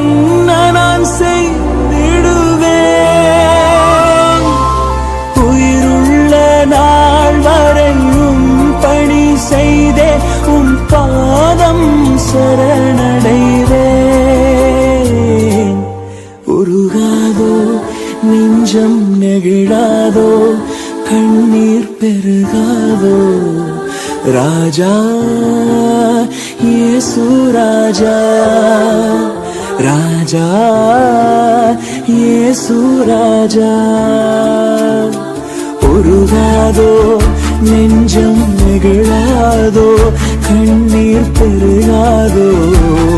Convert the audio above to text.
என்ன நான் செய்திடுவேன்? உயிருள்ள நாள் வரையும் பணி செய்தே உம் பாதம் சரணடைவேன். உருகாதோ நெஞ்சம் நெகிழாதோ கண்ணீர் பெருகாதோ ராஜா இயேசு ராஜா ராஜா இயேசு ராஜா. உருகாதோ நெஞ்சம் நெகிழாதோ கண்ணீர் பெருகாதோ